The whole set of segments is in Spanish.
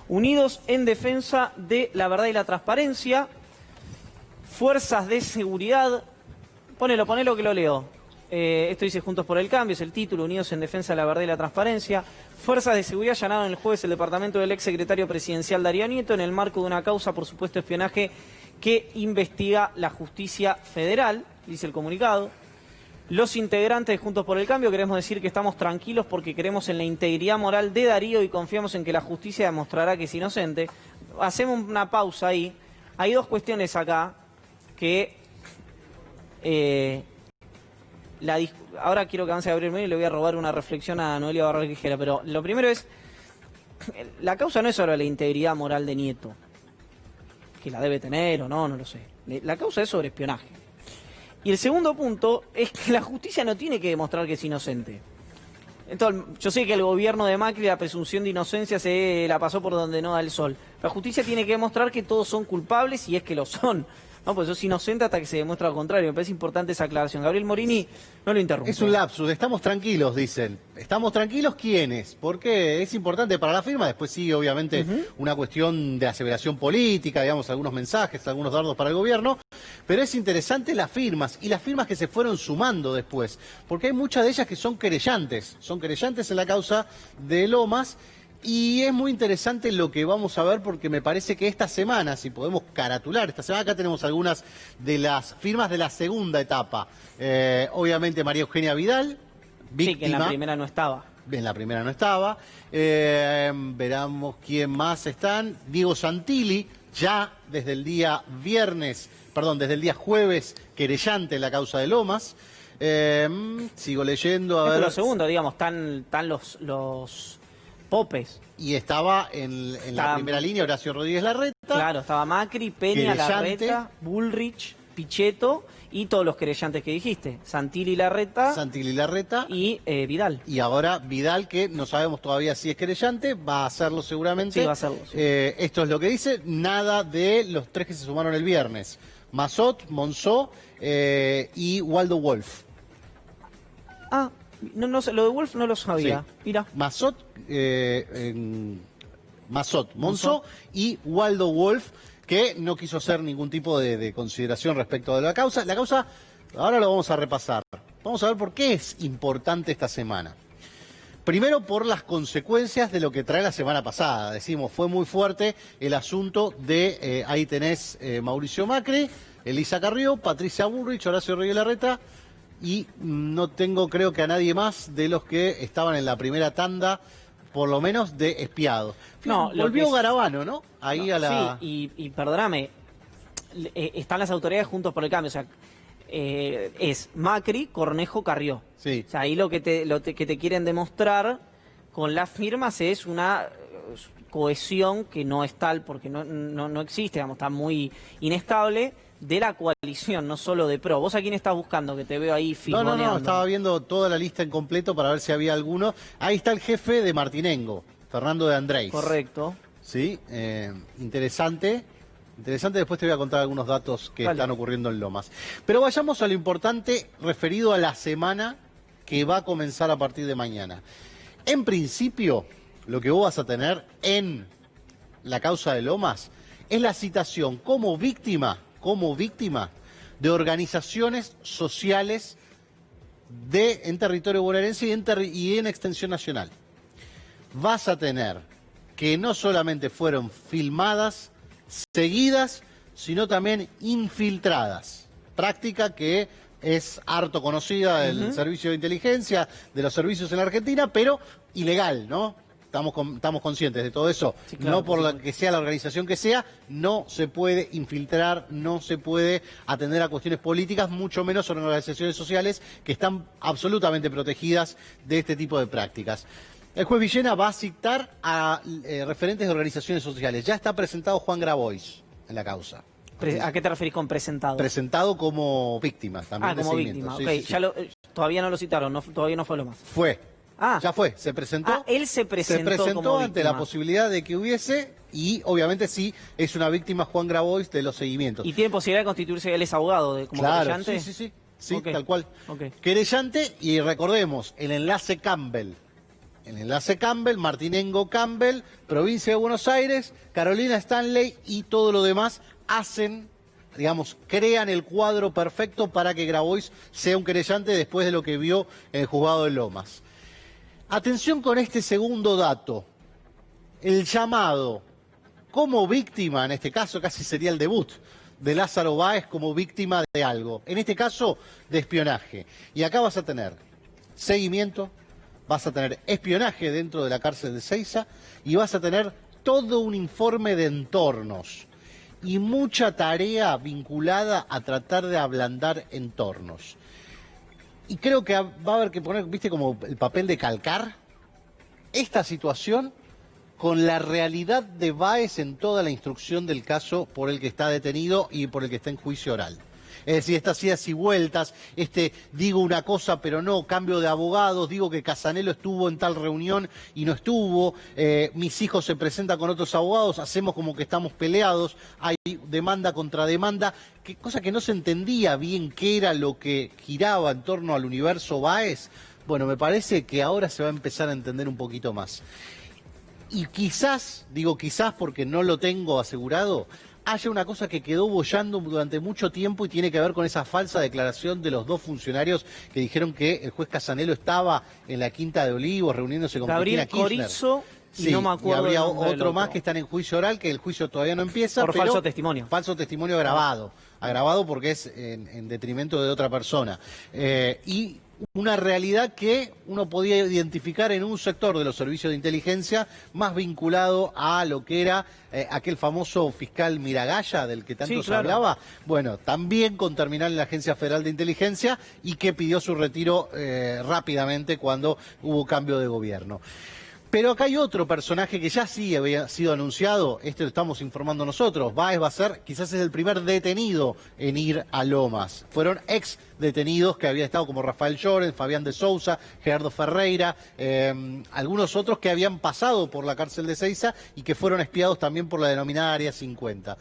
Unidos en defensa de la verdad y la transparencia. Fuerzas de seguridad. Ponelo que lo leo. Esto dice Juntos por el Cambio, es el título, Unidos en defensa de la verdad y la transparencia. Fuerzas de seguridad allanaron el jueves el departamento del exsecretario presidencial Darío Nieto en el marco de una causa por supuesto espionaje que investiga la justicia federal, dice el comunicado. Los integrantes de Juntos por el Cambio queremos decir que estamos tranquilos porque creemos en la integridad moral de Darío y confiamos en que la justicia demostrará que es inocente. Hacemos una pausa ahí. Hay dos cuestiones acá que... ahora quiero que avance a abrirme y le voy a robar una reflexión a Noelia Barral Quijera, pero lo primero es, la causa no es sobre la integridad moral de Nieto, que la debe tener o no lo sé. La causa es sobre espionaje. Y el segundo punto es que la justicia no tiene que demostrar que es inocente. Entonces, yo sé que el gobierno de Macri, la presunción de inocencia se la pasó por donde no da el sol. La justicia tiene que demostrar que todos son culpables y es que lo son. No, pues sos inocente hasta que se demuestra lo contrario. Me parece importante esa aclaración. Gabriel Morini, no lo interrumpe. Es un lapsus, estamos tranquilos, dicen. ¿Estamos tranquilos quiénes? Porque es importante para la firma, después sí, obviamente, una cuestión de aseveración política, digamos, algunos mensajes, algunos dardos para el gobierno, pero es interesante las firmas, y las firmas que se fueron sumando después, porque hay muchas de ellas que son querellantes en la causa de Lomas. Y es muy interesante lo que vamos a ver porque me parece que esta semana, si podemos caratular, esta semana acá tenemos algunas de las firmas de la segunda etapa. Obviamente María Eugenia Vidal, víctima. Sí, que en la primera no estaba. En la primera no estaba. Veramos quién más están. Diego Santilli, ya desde el día desde el día jueves, querellante en la causa de Lomas. Sigo leyendo, a ver. Lo segundo, digamos, están los popes. Y estaba en la primera línea Horacio Rodríguez Larreta. Claro, estaba Macri, Peña, Larreta, Bullrich, Pichetto y todos los querellantes que dijiste. Santilli, Larreta y Vidal. Y ahora Vidal, que no sabemos todavía si es querellante, va a hacerlo seguramente. Sí, va a hacerlo. Sí. Esto es lo que dice. Nada de los tres que se sumaron el viernes. Mazot, Monzó y Waldo Wolf. Ah, no sé, lo de Wolf no lo sabía. Sí. Mira. Mazot, Monzó y Waldo Wolf, que no quiso hacer ningún tipo de consideración respecto de la causa. La causa, ahora lo vamos a repasar. Vamos a ver por qué es importante esta semana. Primero, por las consecuencias de lo que trae la semana pasada. Decimos, fue muy fuerte el asunto de, ahí tenés Mauricio Macri, Elisa Carrió, Patricia Bullrich, Horacio Rodríguez Larreta, y no tengo, creo que a nadie más de los que estaban en la primera tanda, por lo menos de espiado. No, volvió Garabano, ¿no? Ahí no, a la... Sí, y perdóname, están las autoridades Juntos por el Cambio, o sea, es Macri, Cornejo, Carrió. Sí. O sea, ahí lo que te quieren demostrar con las firmas es una cohesión que no es tal, porque no existe, digamos, está muy inestable, de la coalición, no solo de PRO. ¿Vos a quién estás buscando? Que te veo ahí fisgoneando. No, estaba viendo toda la lista en completo para ver si había alguno. Ahí está el jefe de Martinengo, Fernando de Andrés. Correcto. Sí, interesante. Interesante, después te voy a contar algunos datos que están ocurriendo en Lomas. Pero vayamos a lo importante referido a la semana que va a comenzar a partir de mañana. En principio, lo que vos vas a tener en la causa de Lomas es la citación como víctima de organizaciones sociales en territorio bonaerense y en extensión nacional. Vas a tener que no solamente fueron filmadas, seguidas, sino también infiltradas. Práctica que es harto conocida del servicio de inteligencia, de los servicios en la Argentina, pero ilegal, ¿no? Estamos conscientes de todo eso. Sí, claro, no por la que sea la organización que sea, no se puede infiltrar, no se puede atender a cuestiones políticas, mucho menos en organizaciones sociales que están absolutamente protegidas de este tipo de prácticas. El juez Villena va a citar a referentes de organizaciones sociales. Ya está presentado Juan Grabois en la causa. ¿A qué te referís con presentado? Presentado como víctima también. Como víctima, sí, okay. Sí. Todavía no lo citaron, todavía no fue lo más. Fue. Ya fue, se presentó. Él se presentó como ante la posibilidad de que hubiese, y obviamente sí, es una víctima Juan Grabois de los seguimientos. ¿Y tiene posibilidad de constituirse él es abogado como querellante? Sí, okay. Tal cual. Okay. Querellante, y recordemos, el enlace Campbell. el enlace Campbell, Martinengo Campbell, provincia de Buenos Aires, Carolina Stanley y todo lo demás hacen, digamos, crean el cuadro perfecto para que Grabois sea un querellante después de lo que vio en el juzgado de Lomas. Atención con este segundo dato. El llamado como víctima, en este caso casi sería el debut de Lázaro Báez como víctima de algo, en este caso de espionaje. Y acá vas a tener seguimiento, vas a tener espionaje dentro de la cárcel de Seiza y vas a tener todo un informe de entornos y mucha tarea vinculada a tratar de ablandar entornos. Y creo que va a haber que poner, viste, como el papel de calcar esta situación con la realidad de Báez en toda la instrucción del caso por el que está detenido y por el que está en juicio oral. Es decir, estas idas y vueltas, digo una cosa pero no, cambio de abogados, digo que Casanelo estuvo en tal reunión y no estuvo, mis hijos se presentan con otros abogados, hacemos como que estamos peleados, hay demanda contra demanda, cosa que no se entendía bien qué era lo que giraba en torno al universo Báez. Bueno, me parece que ahora se va a empezar a entender un poquito más. Y quizás, digo quizás porque no lo tengo asegurado, haya una cosa que quedó boyando durante mucho tiempo y tiene que ver con esa falsa declaración de los dos funcionarios que dijeron que el juez Casanelo estaba en la Quinta de Olivos reuniéndose con Gabriel Cristina Kirchner. Corizo y sí, no me acuerdo. Y habría otro más que están en juicio oral, que el juicio todavía no empieza. Por falso testimonio. Falso testimonio agravado. Agravado porque es en detrimento de otra persona. Y una realidad que uno podía identificar en un sector de los servicios de inteligencia más vinculado a lo que era aquel famoso fiscal Miragaya del que tanto se hablaba. Bueno, también con terminal en la Agencia Federal de Inteligencia y que pidió su retiro rápidamente cuando hubo cambio de gobierno. Pero acá hay otro personaje que ya sí había sido anunciado, lo estamos informando nosotros. Báez va a ser, quizás es el primer detenido en ir a Lomas. Fueron ex detenidos que habían estado como Rafael Llorens, Fabián de Sousa, Gerardo Ferreira, algunos otros que habían pasado por la cárcel de Seiza y que fueron espiados también por la denominada Área 50.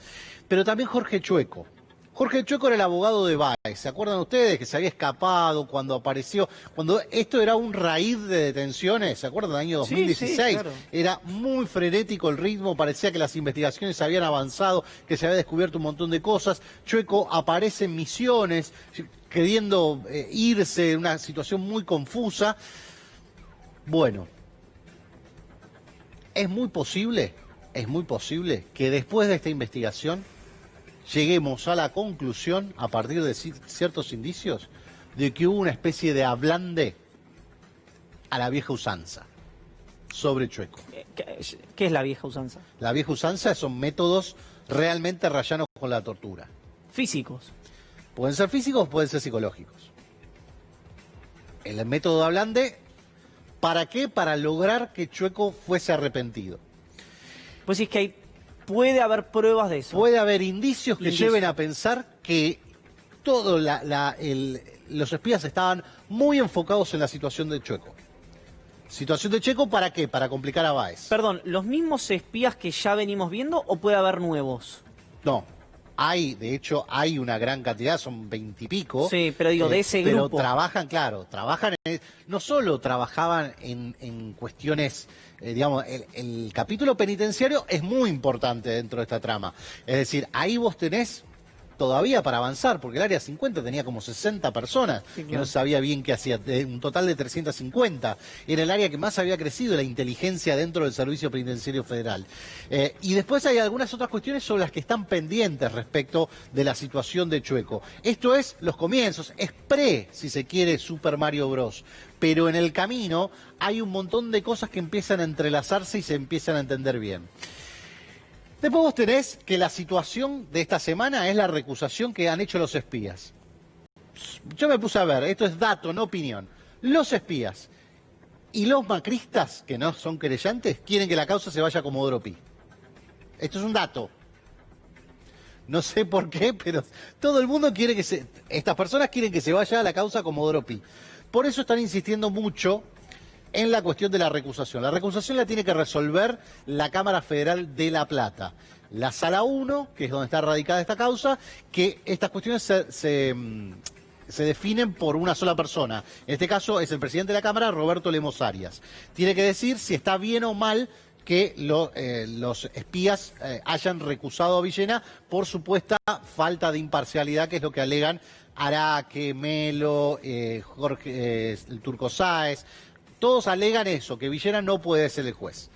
Pero también Jorge Chueco. Jorge Chueco era el abogado de Báez. ¿Se acuerdan ustedes que se había escapado cuando apareció? Cuando esto era un raíz de detenciones, ¿se acuerdan del año 2016? Sí, claro. Era muy frenético el ritmo, parecía que las investigaciones habían avanzado, que se había descubierto un montón de cosas. Chueco aparece en Misiones, queriendo irse en una situación muy confusa. Bueno, es muy posible que después de esta investigación lleguemos a la conclusión, a partir de ciertos indicios, de que hubo una especie de ablande a la vieja usanza sobre Chueco. ¿Qué es la vieja usanza? La vieja usanza son métodos realmente rayanos con la tortura. Físicos. Pueden ser físicos, pueden ser psicológicos. El método de ablande, ¿para qué? Para lograr que Chueco fuese arrepentido. Pues es que puede haber pruebas de eso. Puede haber indicios que lleven a pensar que todos los espías estaban muy enfocados en la situación de Chueco. ¿Situación de Chueco para qué? Para complicar a Báez. Perdón, ¿los mismos espías que ya venimos viendo o puede haber nuevos? No. De hecho, hay una gran cantidad, son 20 y pico. Sí, pero digo, de ese grupo. Pero trabajan no solo trabajaban en cuestiones, digamos, el capítulo penitenciario es muy importante dentro de esta trama. Es decir, ahí vos tenés todavía para avanzar, porque el Área 50 tenía como 60 personas, sí, claro, que no sabía bien qué hacía, un total de 350. Era el área que más había crecido la inteligencia dentro del Servicio Penitenciario Federal. Y después hay algunas otras cuestiones sobre las que están pendientes respecto de la situación de Chueco. Esto es los comienzos, es si se quiere, Super Mario Bros. Pero en el camino hay un montón de cosas que empiezan a entrelazarse y se empiezan a entender bien. Después vos tenés que la situación de esta semana es la recusación que han hecho los espías. Yo me puse a ver, esto es dato, no opinión. Los espías y los macristas, que no son querellantes, quieren que la causa se vaya a Comodoro Pi. Esto es un dato. No sé por qué, pero todo el mundo quiere que estas personas quieren que se vaya a la causa a Comodoro Pi. Por eso están insistiendo mucho en la cuestión de la recusación. La recusación la tiene que resolver la Cámara Federal de La Plata. La Sala 1, que es donde está radicada esta causa, que estas cuestiones se definen por una sola persona. En este caso es el presidente de la Cámara, Roberto Lemos Arias. Tiene que decir si está bien o mal que los espías hayan recusado a Villena por supuesta falta de imparcialidad, que es lo que alegan Araque, Melo, Jorge, el Turco Sáez. Todos alegan eso, que Villena no puede ser el juez.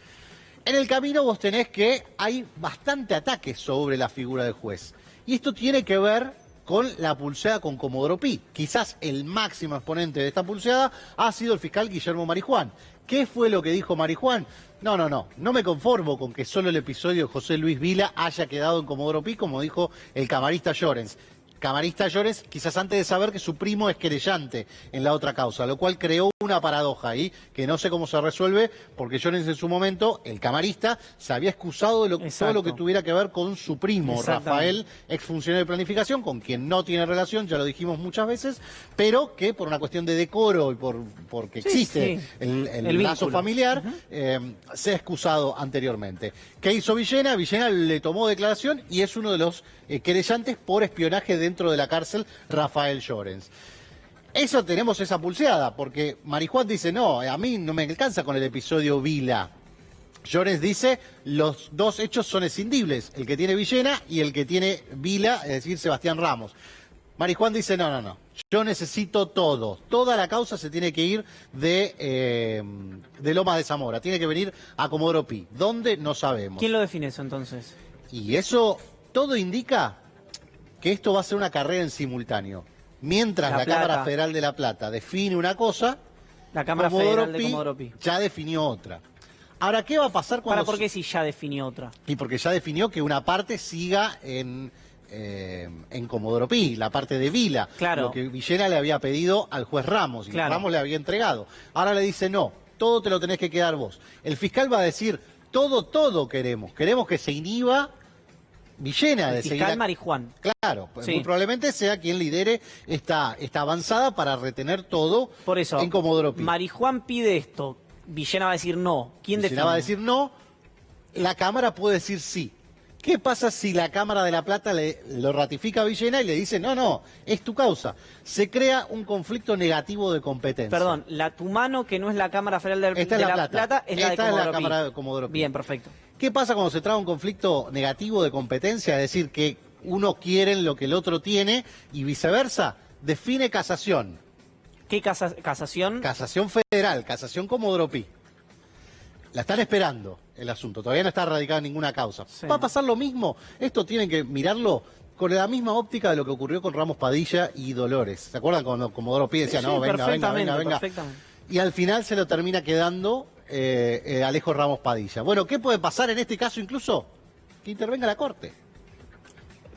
En el camino vos tenés que hay bastante ataque sobre la figura del juez. Y esto tiene que ver con la pulseada con Comodoro Pi. Quizás el máximo exponente de esta pulseada ha sido el fiscal Guillermo Marijuán. ¿Qué fue lo que dijo Marijuán? No me conformo con que solo el episodio de José Luis Vila haya quedado en Comodoro Pi, como dijo el camarista Llorens. Camarista Llorens, quizás antes de saber que su primo es querellante en la otra causa, lo cual creó una paradoja ahí, que no sé cómo se resuelve, porque Llorens en su momento, el camarista, se había excusado de todo lo que tuviera que ver con su primo, Rafael, exfuncionario de planificación, con quien no tiene relación, ya lo dijimos muchas veces, pero que por una cuestión de decoro y porque existe el lazo familiar, se ha excusado anteriormente. ¿Qué hizo Villena? Villena le tomó declaración y es uno de los querellantes por espionaje dentro de la cárcel, Rafael Llorens. Eso tenemos esa pulseada, porque Marijuán dice, no, a mí no me alcanza con el episodio Vila. Llorens dice, los dos hechos son escindibles, el que tiene Villena y el que tiene Vila, es decir, Sebastián Ramos. Marijuán dice, no, yo necesito todo. Toda la causa se tiene que ir de Lomas de Zamora, tiene que venir a Comodoro Pi. ¿Dónde? No sabemos. ¿Quién lo define eso entonces? Y eso, todo indica que esto va a ser una carrera en simultáneo. Mientras la Cámara Federal de La Plata define una cosa, la Cámara Federal de Comodoro Pi ya definió otra. Ahora, ¿qué va a pasar cuando... ¿Por qué si ya definió otra? Y porque ya definió que una parte siga en Comodoro Pi, la parte de Vila, lo que Villena le había pedido al juez Ramos, y Ramos le había entregado. Ahora le dice, no, todo te lo tenés que quedar vos. El fiscal va a decir, todo queremos que se inhiba Villena de seguir. Fiscal Marijuán. Claro, muy probablemente sea quien lidere esta avanzada para retener todo en Comodoro Pi. Marijuán pide esto, Villena va a decir no. ¿Quién define? Villena va a decir no, la Cámara puede decir sí. ¿Qué pasa si la Cámara de La Plata lo ratifica a Villena y le dice, no, es tu causa? Se crea un conflicto negativo de competencia. Perdón, la Tumano, que no es la Cámara Federal de La Plata, es la de Comodoro Pi. Esta es la Cámara de Comodoro Pi. Bien, perfecto. ¿Qué pasa cuando se traba un conflicto negativo de competencia? Es decir, que uno quiere lo que el otro tiene y viceversa. Define casación. ¿Qué casación? Casación federal, casación Comodoro Pi. La están esperando el asunto, todavía no está radicada ninguna causa. ¿Va a pasar lo mismo? Esto tienen que mirarlo con la misma óptica de lo que ocurrió con Ramos Padilla y Dolores. ¿Se acuerdan cuando Comodoro Pi decía, venga? Y al final se lo termina quedando Alejo Ramos Padilla. Bueno, ¿qué puede pasar en este caso incluso? Que intervenga la Corte.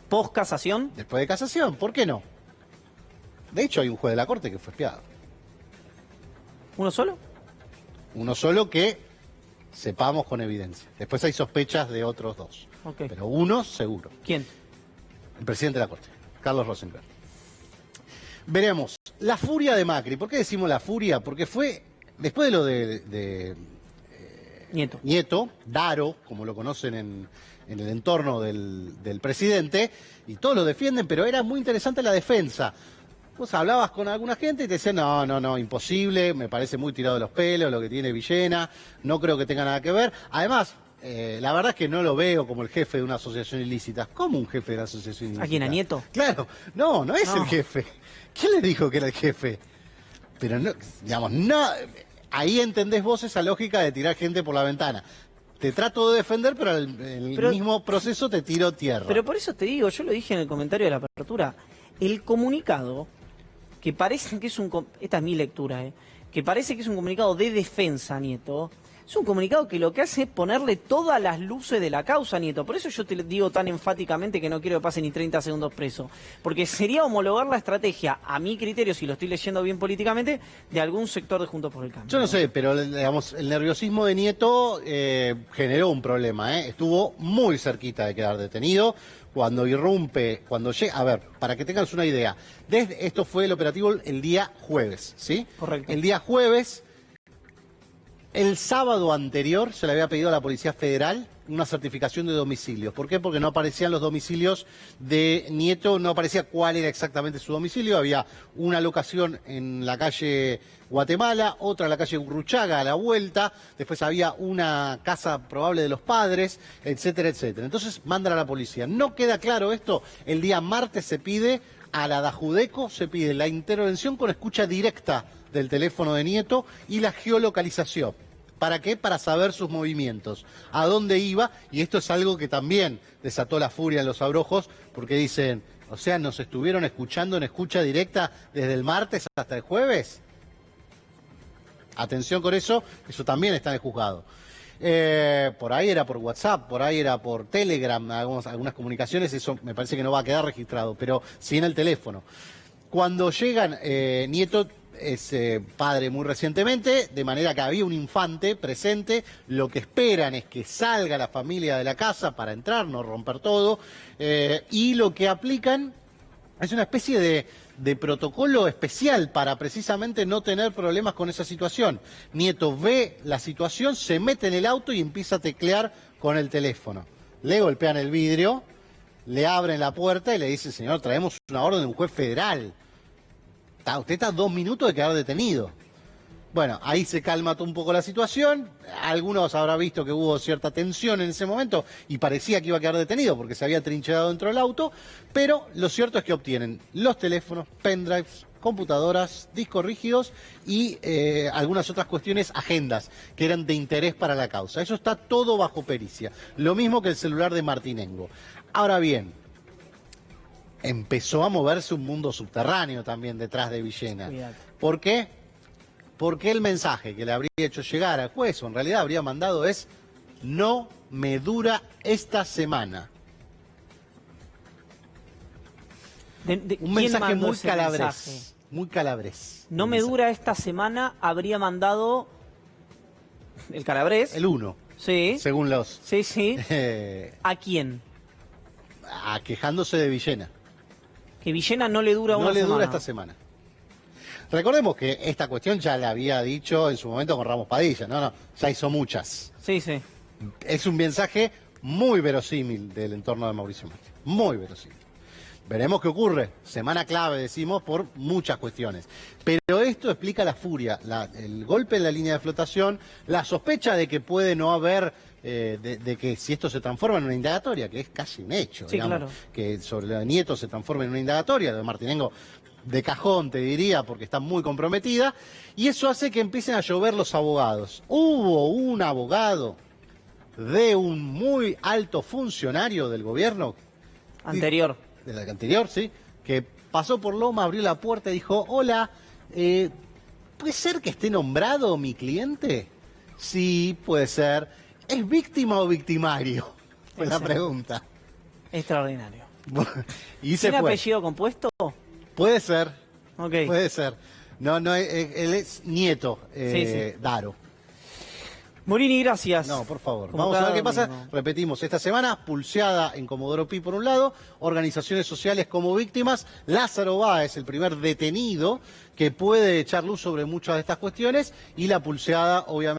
¿Post casación? Después de casación, ¿por qué no? De hecho, hay un juez de la Corte que fue espiado. ¿Uno solo? Uno solo que sepamos con evidencia. Después hay sospechas de otros dos. Pero uno seguro. ¿Quién? El presidente de la Corte, Carlos Rosenberg. Veremos. La furia de Macri. ¿Por qué decimos la furia? Porque fue, después de lo de Nieto, Daro, como lo conocen en el entorno del presidente, y todos lo defienden, pero era muy interesante la defensa. Vos hablabas con alguna gente y te decían, no, imposible, me parece muy tirado de los pelos lo que tiene Villena, no creo que tenga nada que ver. Además, la verdad es que no lo veo como el jefe de una asociación ilícita. ¿Cómo un jefe de una asociación ilícita? ¿A quién, a Nieto? Claro, no es el jefe. ¿Quién le dijo que era el jefe? Pero no, digamos, no, ahí entendés vos esa lógica de tirar gente por la ventana. Te trato de defender, pero el mismo proceso te tiro tierra. Pero por eso te digo, yo lo dije en el comentario de la apertura, el comunicado, que parece que es esta es mi lectura, que parece que es un comunicado de defensa, Nieto, es un comunicado que lo que hace es ponerle todas las luces de la causa, Nieto. Por eso yo te digo tan enfáticamente que no quiero que pase ni 30 segundos preso. Porque sería homologar la estrategia, a mi criterio, si lo estoy leyendo bien políticamente, de algún sector de Juntos por el Cambio. Yo no sé, pero digamos, el nerviosismo de Nieto generó un problema. Estuvo muy cerquita de quedar detenido. Cuando irrumpe, cuando llega... A ver, para que tengas una idea. Esto fue el operativo el día jueves, ¿sí? Correcto. El día jueves... El sábado anterior se le había pedido a la Policía Federal una certificación de domicilio. ¿Por qué? Porque no aparecían los domicilios de Nieto, no aparecía cuál era exactamente su domicilio. Había una locación en la calle Guatemala, otra en la calle Urruchaga a la vuelta, después había una casa probable de los padres, etcétera, etcétera. Entonces mandan a la policía. No queda claro esto. El día martes se pide a la Dajudeco, se pide la intervención con escucha directa del teléfono de Nieto y la geolocalización. ¿Para qué? Para saber sus movimientos, a dónde iba, y esto es algo que también desató la furia en los abrojos, porque dicen, o sea, nos estuvieron escuchando en escucha directa desde el martes hasta el jueves. Atención con eso también está en el juzgado. Por ahí era por WhatsApp, por ahí era por Telegram, algunas comunicaciones, eso me parece que no va a quedar registrado, pero sí en el teléfono. Cuando llegan, Nieto es padre muy recientemente, de manera que había un infante presente, lo que esperan es que salga la familia de la casa para entrar, no romper todo, y lo que aplican es una especie de protocolo especial para precisamente no tener problemas con esa situación. Nieto ve la situación, se mete en el auto y empieza a teclear con el teléfono. Le golpean el vidrio, le abren la puerta y le dicen, señor, traemos una orden de un juez federal. Usted está a 2 minutos de quedar detenido. Bueno, ahí se calma un poco la situación. Algunos habrán visto que hubo cierta tensión en ese momento y parecía que iba a quedar detenido porque se había trincherado dentro del auto, pero lo cierto es que obtienen los teléfonos, pendrives, computadoras, discos rígidos y algunas otras cuestiones, agendas, que eran de interés para la causa. Eso está todo bajo pericia. Lo mismo que el celular de Martinengo. Ahora bien, empezó a moverse un mundo subterráneo también detrás de Villena. Cuidado. ¿Por qué? Porque el mensaje que le habría hecho llegar al juez, o en realidad habría mandado, es: no me dura esta semana. Un mensaje muy calabrés. Muy calabrés. No me dura esta semana, habría mandado el calabrés. El 1. Sí. Según los. Sí, sí. ¿A quién? Quejándose de Villena. Que Villena no le dura una semana. No le dura esta semana. Recordemos que esta cuestión ya la había dicho en su momento con Ramos Padilla, ya hizo muchas. Sí, sí. Es un mensaje muy verosímil del entorno de Mauricio Macri, muy verosímil. Veremos qué ocurre, semana clave decimos por muchas cuestiones. Pero esto explica la furia, el golpe en la línea de flotación, la sospecha de que puede no haber, de que si esto se transforma en una indagatoria, que es casi un hecho, sí, digamos, claro, que sobre lo de Nieto se transforme en una indagatoria, lo de Martinengo de cajón, te diría, porque está muy comprometida, y eso hace que empiecen a llover los abogados. Hubo un abogado de un muy alto funcionario del gobierno anterior, de la anterior, sí, que pasó por Loma, abrió la puerta y dijo: hola, ¿puede ser que esté nombrado mi cliente? Sí, puede ser. ¿Es víctima o victimario? Fue la pregunta. Extraordinario. Y se ¿Tiene fue. apellido compuesto? Puede ser. Ok. Puede ser. No, él es Nieto, sí. Daro. Morini, gracias. No, por favor. Como Vamos a ver qué domingo. pasa. Repetimos, esta semana, pulseada en Comodoro Pi por un lado, organizaciones sociales como víctimas, Lázaro Báez, el primer detenido que puede echar luz sobre muchas de estas cuestiones, y la pulseada, obviamente,